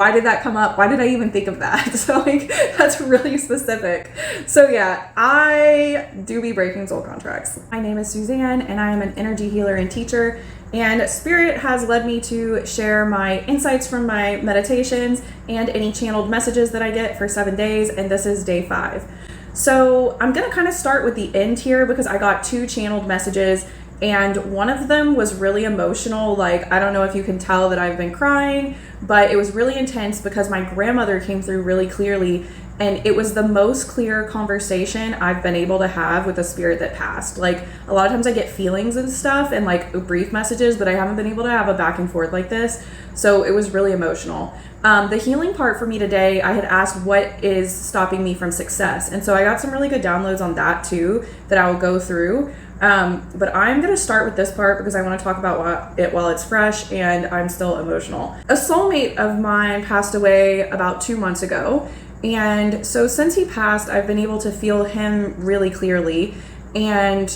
why did that come up? Why did I even think of that? So like, that's really specific. So yeah, I do be breaking soul contracts. My name is Suzanne and I am an energy healer and teacher, and Spirit has led me to share my insights from my meditations and any channeled messages that I get for 7 days, and this is day 5. So I'm gonna kind of start with the end here because I got 2 channeled messages, and one of them was really emotional. Like, I don't know if you can tell that I've been crying, but it was really intense because my grandmother came through really clearly, and it was the most clear conversation I've been able to have with a spirit that passed. Like, a lot of times I get feelings and stuff and like brief messages, but I haven't been able to have a back and forth like this. So it was really emotional. The healing part for me today, I had asked what is stopping me from success. And so I got some really good downloads on that too that I will go through. But I'm going to start with this part because I want to talk about it while it's fresh and I'm still emotional. A soulmate of mine passed away about 2 months ago. And so since he passed, I've been able to feel him really clearly. And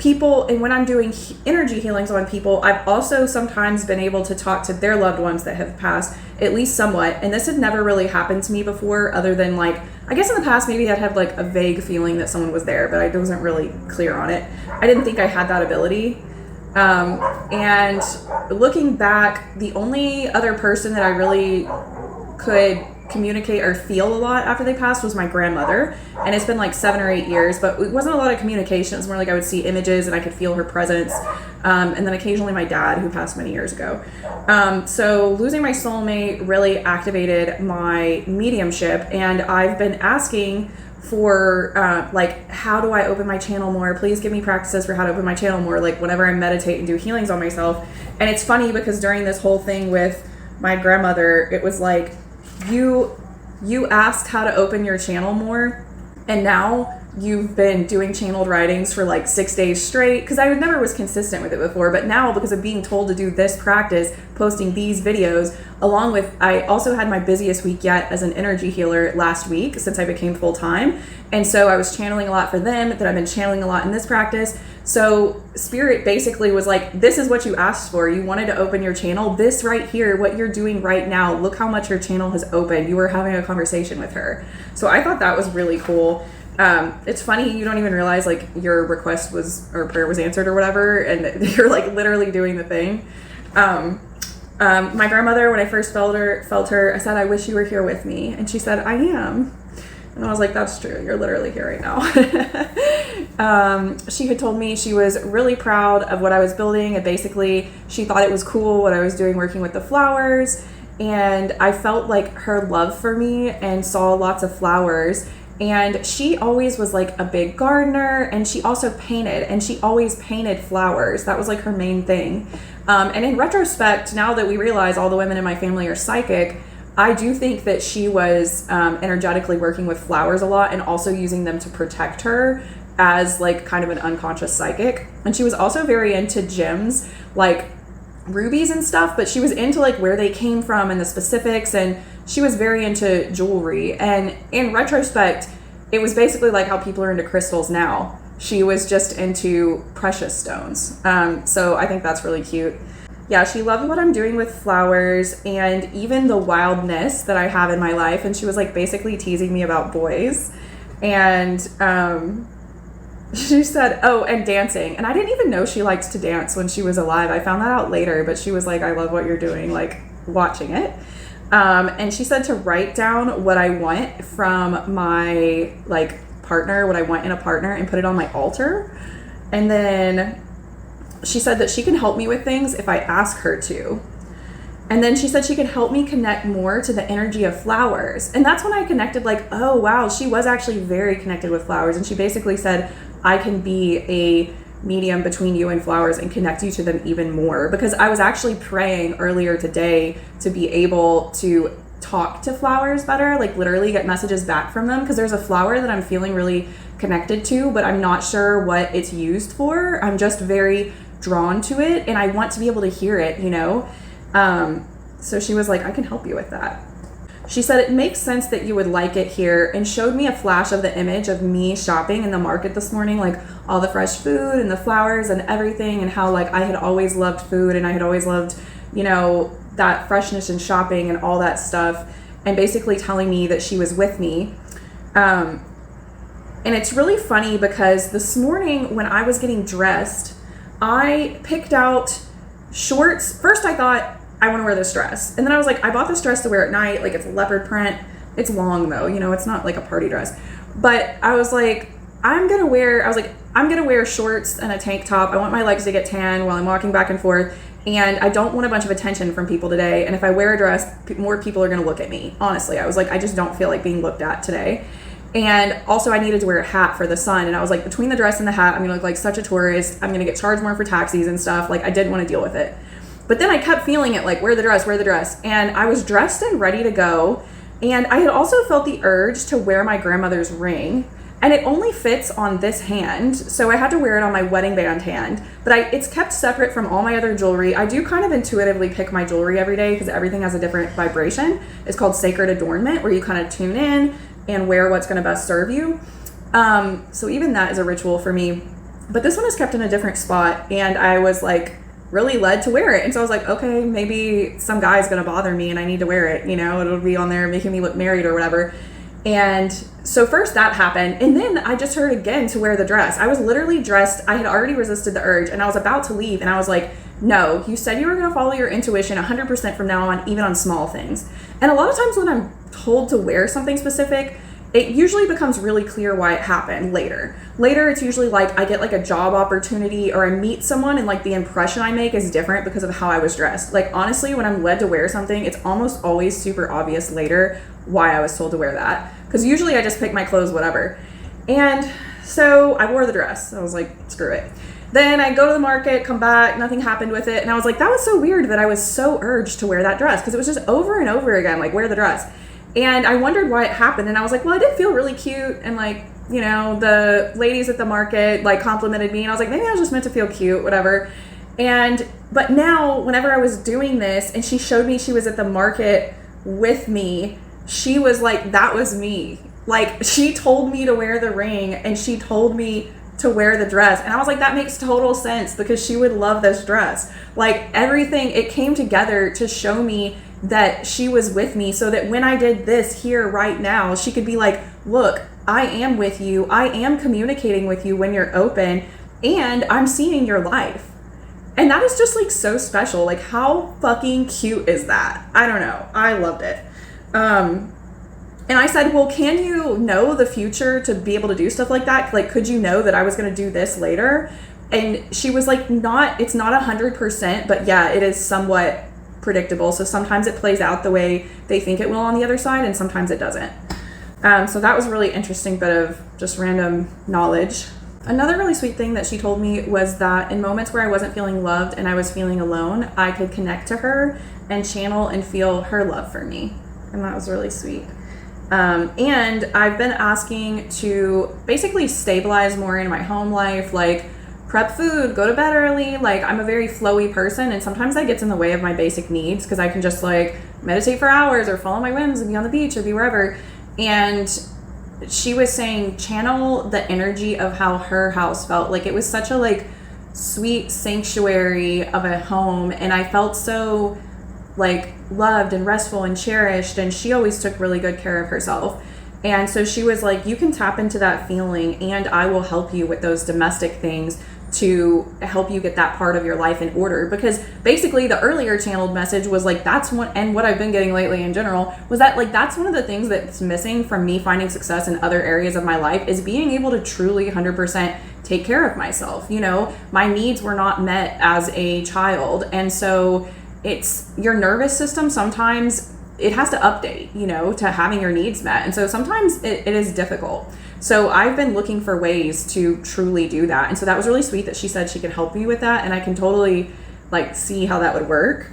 when I'm doing energy healings on people, I've also sometimes been able to talk to their loved ones that have passed, at least somewhat. And this had never really happened to me before, other than like, I guess in the past, maybe I'd have like a vague feeling that someone was there, but I wasn't really clear on it. I didn't think I had that ability. And looking back, the only other person that I really could communicate or feel a lot after they passed was my grandmother, and it's been like 7 or 8 years, but it wasn't a lot of communication. It was more like I would see images and I could feel her presence, and then occasionally my dad, who passed many years ago. So losing my soulmate really activated my mediumship, and I've been asking for like, how do I open my channel more? Please give me practices for how to open my channel more, like whenever I meditate and do healings on myself. And it's funny because during this whole thing with my grandmother, it was like, you asked how to open your channel more, and now you've been doing channeled writings for like 6 days straight, because I never was consistent with it before, but now because of being told to do this practice, posting these videos, along with, I also had my busiest week yet as an energy healer last week since I became full-time, and so I was channeling a lot for them, that I've been channeling a lot in this practice. So Spirit basically was like, this is what you asked for. You wanted to open your channel. This right here, what you're doing right now, look how much your channel has opened. You were having a conversation with her. So I thought that was really cool. It's funny, you don't even realize like your request was, or prayer was answered or whatever, and you're like literally doing the thing. My grandmother, when I first felt her, I said, I wish you were here with me. And she said, I am. And I was like, that's true. You're literally here right now. She had told me she was really proud of what I was building. And basically, she thought it was cool what I was doing working with the flowers. And I felt like her love for me and saw lots of flowers. And she always was like a big gardener, and she also painted, and she always painted flowers. That was like her main thing. And in retrospect, now that we realize all the women in my family are psychic, I do think that she was energetically working with flowers a lot and also using them to protect her as like kind of an unconscious psychic. And she was also very into gems, like rubies and stuff, but she was into like where they came from and the specifics, and she was very into jewelry. And in retrospect, it was basically like how people are into crystals now. She was just into precious stones. So I think that's really cute. Yeah, she loved what I'm doing with flowers and even the wildness that I have in my life. And she was like basically teasing me about boys. And she said, oh, and dancing. And I didn't even know she liked to dance when she was alive. I found that out later, but she was like, I love what you're doing, like watching it. And she said to write down what I want from my like partner, what I want in a partner, and put it on my altar. And then she said that she can help me with things if I ask her to. And then she said she could help me connect more to the energy of flowers. And that's when I connected, like, oh, wow, she was actually very connected with flowers. And she basically said, I can be a medium between you and flowers and connect you to them even more. Because I was actually praying earlier today to be able to talk to flowers better, like literally get messages back from them. Because there's a flower that I'm feeling really connected to, but I'm not sure what it's used for. I'm just very drawn to it, and I want to be able to hear it, you know? So she was like, I can help you with that. She said it makes sense that you would like it here, and showed me a flash of the image of me shopping in the market this morning, like all the fresh food and the flowers and everything, and how like I had always loved food, and I had always loved, you know, that freshness and shopping and all that stuff, and basically telling me that she was with me. And it's really funny because this morning when I was getting dressed, I picked out shorts. First I thought, I want to wear this dress. And then I was like, I bought this dress to wear at night. Like, it's leopard print. It's long though, you know, it's not like a party dress. But I was like, I'm going to wear shorts and a tank top. I want my legs to get tan while I'm walking back and forth. And I don't want a bunch of attention from people today. And if I wear a dress, more people are going to look at me. Honestly, I was like, I just don't feel like being looked at today. And also I needed to wear a hat for the sun. And I was like, between the dress and the hat, I'm going to look like such a tourist. I'm going to get charged more for taxis and stuff. Like, I didn't want to deal with it. But then I kept feeling it, like, wear the dress. And I was dressed and ready to go. And I had also felt the urge to wear my grandmother's ring. And it only fits on this hand, so I had to wear it on my wedding band hand. But it's kept separate from all my other jewelry. I do kind of intuitively pick my jewelry every day because everything has a different vibration. It's called sacred adornment, where you kind of tune in and wear what's going to best serve you. So even that is a ritual for me. But this one is kept in a different spot, and I was like really led to wear it. And so I was like, okay, maybe some guy's going to bother me and I need to wear it. You know, it'll be on there making me look married or whatever. And so first that happened, and then I just heard again to wear the dress. I was literally dressed. I had already resisted the urge, and I was about to leave, and I was like, no, you said you were going to follow your intuition 100% from now on, even on small things. And a lot of times when I'm told to wear something specific, it usually becomes really clear why it happened later. Later, it's usually like I get like a job opportunity or I meet someone and like the impression I make is different because of how I was dressed. Like, honestly, when I'm led to wear something, it's almost always super obvious later why I was told to wear that. Because usually I just pick my clothes, whatever. And so I wore the dress. I was like, screw it. Then I go to the market, come back, nothing happened with it. And I was like, that was so weird that I was so urged to wear that dress because it was just over and over again, like, wear the dress. And I wondered why it happened. And I was like, well, I did feel really cute. And like, you know, the ladies at the market like complimented me. And I was like, maybe I was just meant to feel cute, whatever. But now whenever I was doing this and she showed me she was at the market with me, she was like, that was me. Like, she told me to wear the ring and she told me to wear the dress. And I was like, that makes total sense because she would love this dress. Like, everything, it came together to show me that she was with me so that when I did this here right now, she could be like, look, I am with you. I am communicating with you when you're open and I'm seeing your life. And that is just like so special. Like, how fucking cute is that? I don't know. I loved it. And I said, well, can you know the future to be able to do stuff like that? Like, could you know that I was going to do this later? And she was like, it's not 100%, but yeah, it is somewhat predictable. So sometimes it plays out the way they think it will on the other side, and sometimes it doesn't. So that was a really interesting bit of just random knowledge. Another really sweet thing that she told me was that in moments where I wasn't feeling loved and I was feeling alone, I could connect to her and channel and feel her love for me. And that was really sweet. And I've been asking to basically stabilize more in my home life, like prep food, go to bed early. Like, I'm a very flowy person, and sometimes that gets in the way of my basic needs because I can just like meditate for hours or follow my whims and be on the beach or be wherever. And she was saying channel the energy of how her house felt. Like, it was such a like sweet sanctuary of a home, and I felt so like loved and restful and cherished, and she always took really good care of herself. And so she was like, you can tap into that feeling and I will help you with those domestic things to help you get that part of your life in order. Because basically the earlier channeled message was like, that's one, and what I've been getting lately in general was that like, that's one of the things that's missing from me finding success in other areas of my life, is being able to truly 100% take care of myself. You know, my needs were not met as a child, and so it's your nervous system, sometimes it has to update, you know, to having your needs met. And so sometimes it is difficult. So I've been looking for ways to truly do that. And so that was really sweet that she said she could help me with that. And I can totally like see how that would work.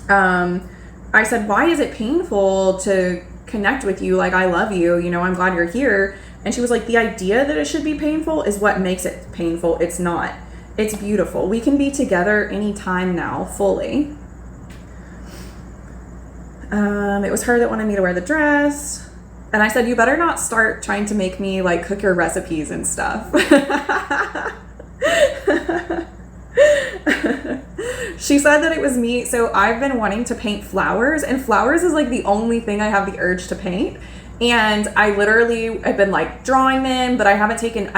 I said, why is it painful to connect with you? Like, I love you, you know, I'm glad you're here. And she was like, the idea that it should be painful is what makes it painful. It's not. It's beautiful. We can be together anytime now, fully. It was her that wanted me to wear the dress. And I said, you better not start trying to make me like cook your recipes and stuff. She said that it was me. So I've been wanting to paint flowers, and flowers is like the only thing I have the urge to paint. And I literally have been like drawing them, but I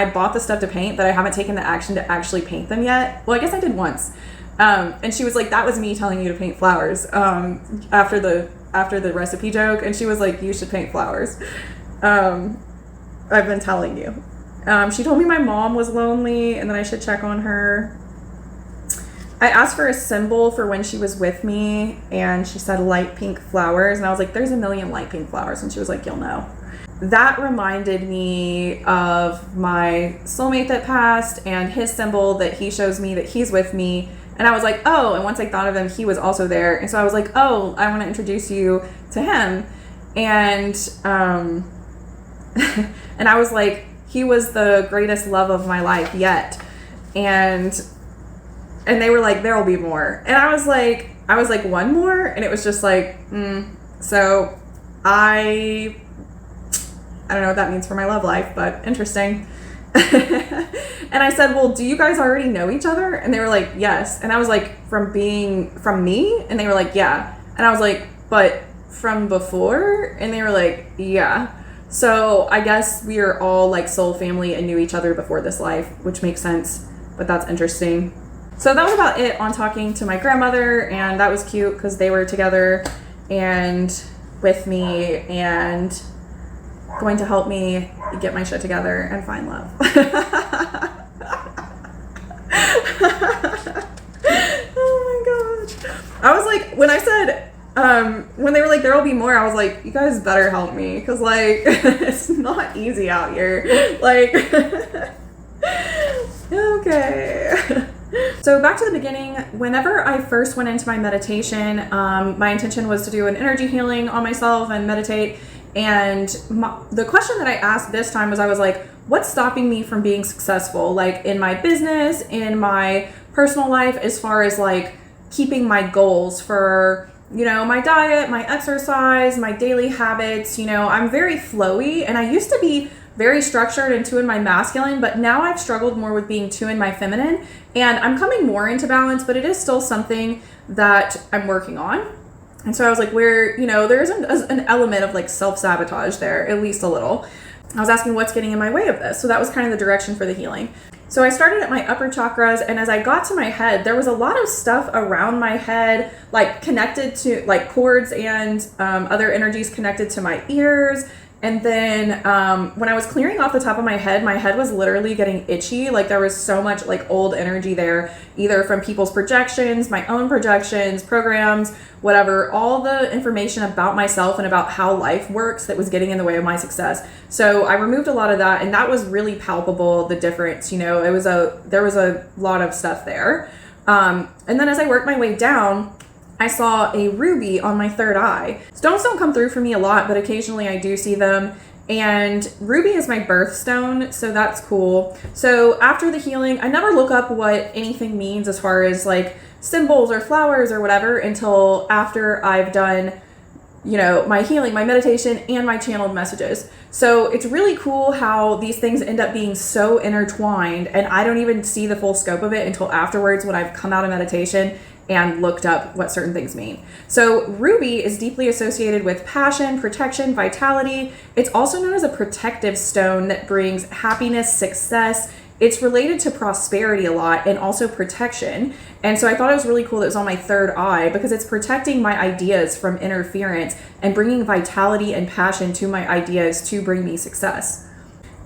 bought the stuff to paint, but I haven't taken the action to actually paint them yet. Well, I guess I did once. And she was like, that was me telling you to paint flowers, after the recipe joke. And she was like, you should paint flowers. I've been telling you. She told me my mom was lonely and that I should check on her. I asked for a symbol for when she was with me, and she said light pink flowers, and I was like, there's a million light pink flowers, and she was like, you'll know. That reminded me of my soulmate that passed and his symbol that he shows me that he's with me, and I was like, oh, and once I thought of him, he was also there, and so I was like, oh, I want to introduce you to him, and and I was like, he was the greatest love of my life yet, and they were like, there'll be more. And I was like, one more? And it was just like, So I don't know what that means for my love life, but interesting. And I said, well, do you guys already know each other? And they were like, yes. And I was like, from me? And they were like, yeah. And I was like, but from before? And they were like, yeah. So I guess we are all like soul family and knew each other before this life, which makes sense, but that's interesting. So that was about it on talking to my grandmother, and that was cute because they were together and with me and going to help me get my shit together and find love. Oh my gosh. I was like, when I said, when they were like, there'll be more, I was like, you guys better help me because like, it's not easy out here. Like, okay. So back to the beginning, whenever I first went into my meditation, my intention was to do an energy healing on myself and meditate. And the question that I asked this time was, I was like, what's stopping me from being successful? Like in my business, in my personal life, as far as like keeping my goals for, my diet, my exercise, my daily habits. I'm very flowy, and I used to be very structured and two in my masculine, but now I've struggled more with being two in my feminine, and I'm coming more into balance, but it is still something that I'm working on. And so I was like, there isn't an element of like self-sabotage there, at least a little. I was asking what's getting in my way of this. So that was kind of the direction for the healing. So I started at my upper chakras, and as I got to my head, there was a lot of stuff around my head, like connected to like cords and other energies connected to my ears. And then when I was clearing off the top of my head was literally getting itchy. Like there was so much like old energy there, either from people's projections, my own projections, programs, whatever, all the information about myself and about how life works that was getting in the way of my success. So I removed a lot of that, and that was really palpable, the difference. There was a lot of stuff there. And then as I worked my way down, I saw a ruby on my third eye. Stones don't come through for me a lot, but occasionally I do see them. And ruby is my birthstone, so that's cool. So after the healing, I never look up what anything means as far as like symbols or flowers or whatever until after I've done, my healing, my meditation, and my channeled messages. So it's really cool how these things end up being so intertwined, and I don't even see the full scope of it until afterwards when I've come out of meditation and looked up what certain things mean. So ruby is deeply associated with passion, protection, vitality. It's also known as a protective stone that brings happiness, success. It's related to prosperity a lot and also protection. And so I thought it was really cool that it was on my third eye because it's protecting my ideas from interference and bringing vitality and passion to my ideas to bring me success.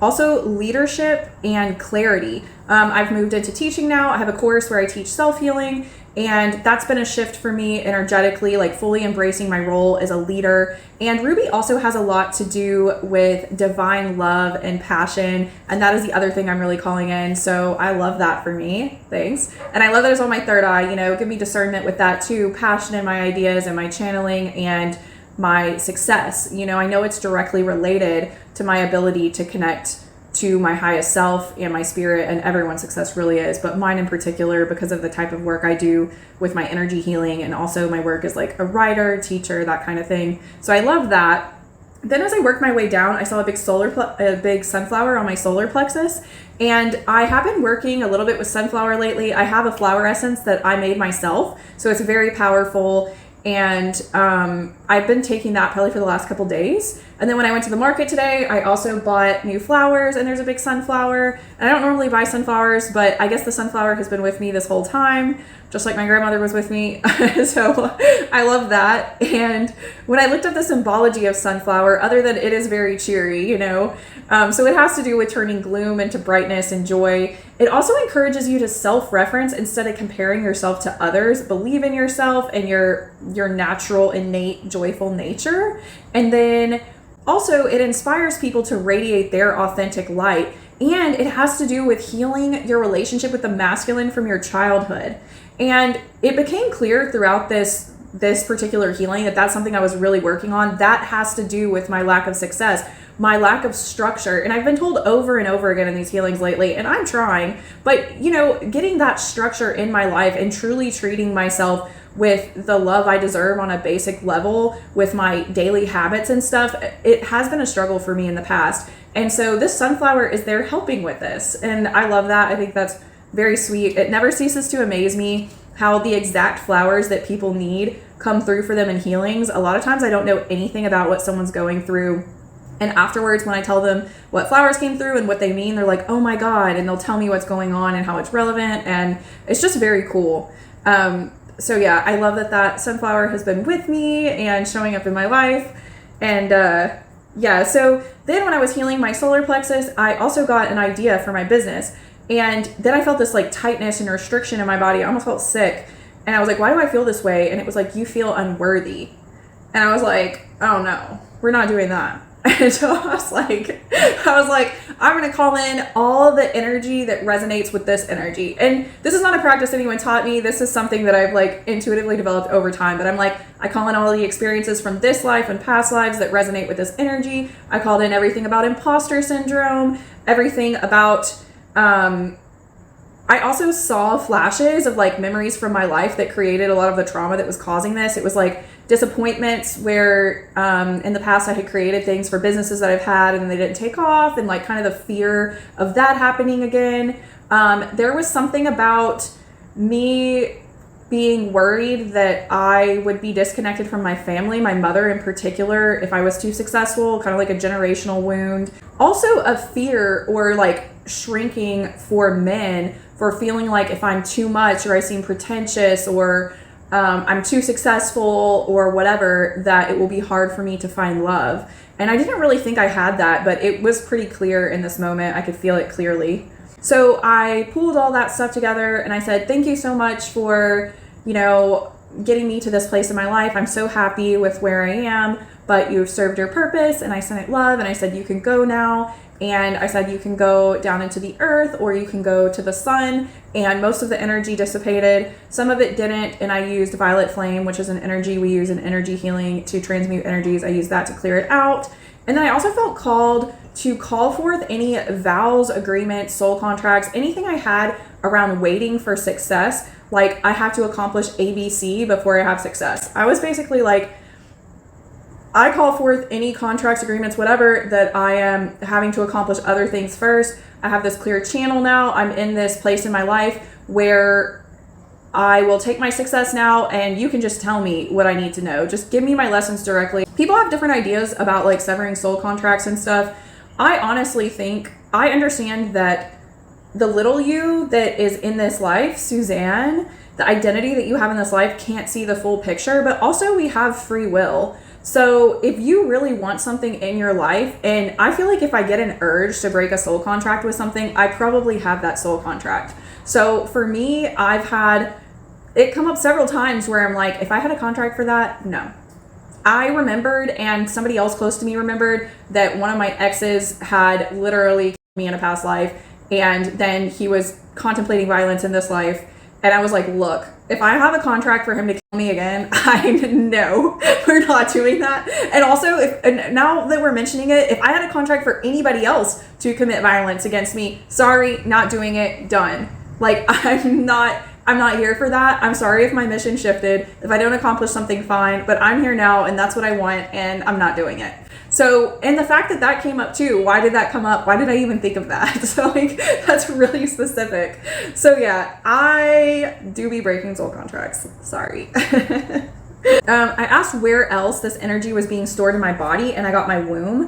Also, leadership and clarity. I've moved into teaching now. I have a course where I teach self-healing, and that's been a shift for me energetically, like fully embracing my role as a leader. And ruby also has a lot to do with divine love and passion, and that is the other thing I'm really calling in. So I love that for me. Thanks. And I love that it's on my third eye. Give me discernment with that too, passion in my ideas and my channeling and my success. I know it's directly related to my ability to connect to my highest self and my spirit, and everyone's success really is, but mine in particular because of the type of work I do with my energy healing, and also my work as like a writer, teacher, that kind of thing. So I love that. Then as I worked my way down, I saw a big sunflower on my solar plexus. And I have been working a little bit with sunflower lately. I have a flower essence that I made myself, so it's very powerful. And I've been taking that probably for the last couple days. And then when I went to the market today, I also bought new flowers, and there's a big sunflower. And I don't normally buy sunflowers, but I guess the sunflower has been with me this whole time, just like my grandmother was with me. So I love that. And when I looked up the symbology of sunflower, other than it is very cheery, so it has to do with turning gloom into brightness and joy. It also encourages you to self-reference instead of comparing yourself to others. Believe in yourself and your natural, innate, joyful nature. And then also, it inspires people to radiate their authentic light. And it has to do with healing your relationship with the masculine from your childhood. And it became clear throughout this particular healing that that's something I was really working on. That has to do with my lack of success, my lack of structure. And I've been told over and over again in these healings lately, and I'm trying, but getting that structure in my life and truly treating myself with the love I deserve on a basic level with my daily habits and stuff, it has been a struggle for me in the past. And so this sunflower is there helping with this. And I love that. I think that's very sweet. It never ceases to amaze me how the exact flowers that people need come through for them in healings. A lot of times I don't know anything about what someone's going through. And afterwards, when I tell them what flowers came through and what they mean, they're like, oh my God. And they'll tell me what's going on and how it's relevant. And it's just very cool. So yeah, I love that sunflower has been with me and showing up in my life. And so then when I was healing my solar plexus, I also got an idea for my business. And then I felt this like tightness and restriction in my body. I almost felt sick. And I was like, why do I feel this way? And it was like, you feel unworthy. And I was like, oh no, we're not doing that. And so I was like, I'm going to call in all the energy that resonates with this energy. And this is not a practice anyone taught me. This is something that I've like intuitively developed over time. But I'm like, I call in all the experiences from this life and past lives that resonate with this energy. I called in everything about imposter syndrome, everything about, I also saw flashes of like memories from my life that created a lot of the trauma that was causing this. It was like disappointments where in the past I had created things for businesses that I've had and they didn't take off, and like kind of the fear of that happening again. There was something about me being worried that I would be disconnected from my family, my mother in particular, if I was too successful, kind of like a generational wound. Also a fear or like shrinking for men for feeling like if I'm too much or I seem pretentious or I'm too successful or whatever, that it will be hard for me to find love. And I didn't really think I had that, but it was pretty clear in this moment. I could feel it clearly. So I pulled all that stuff together and I said, thank you so much for, getting me to this place in my life. I'm so happy with where I am, but you've served your purpose. And I sent it love and I said, you can go now. And I said, you can go down into the earth or you can go to the sun. And most of the energy dissipated. Some of it didn't. And I used violet flame, which is an energy we use in energy healing to transmute energies. I used that to clear it out. And then I also felt called to call forth any vows, agreements, soul contracts, anything I had around waiting for success. Like I have to accomplish ABC before I have success. I was basically like, I call forth any contracts, agreements, whatever, that I am having to accomplish other things first. I have this clear channel now. I'm in this place in my life where I will take my success now and you can just tell me what I need to know. Just give me my lessons directly. People have different ideas about like severing soul contracts and stuff. I honestly think I understand that the little you that is in this life, Suzanne, the identity that you have in this life can't see the full picture, but also we have free will. So if you really want something in your life, and I feel like if I get an urge to break a soul contract with something, I probably have that soul contract. So for me, I've had it come up several times where I'm like, if I had a contract for that, no. I remembered, and somebody else close to me remembered, that one of my exes had literally killed me in a past life, and then he was contemplating violence in this life. And I was like, look, if I have a contract for him to kill me again, I know we're not doing that. And also, now that we're mentioning it, if I had a contract for anybody else to commit violence against me, sorry, not doing it, done. Like, I I'm not here for that. I'm sorry if my mission shifted. If I don't accomplish something, fine, but I'm here now and that's what I want and I'm not doing it. So, and the fact that that came up too, why did that come up? Why did I even think of that? So like, that's really specific. So yeah, I do be breaking soul contracts. Sorry. I asked where else this energy was being stored in my body, and I got my womb.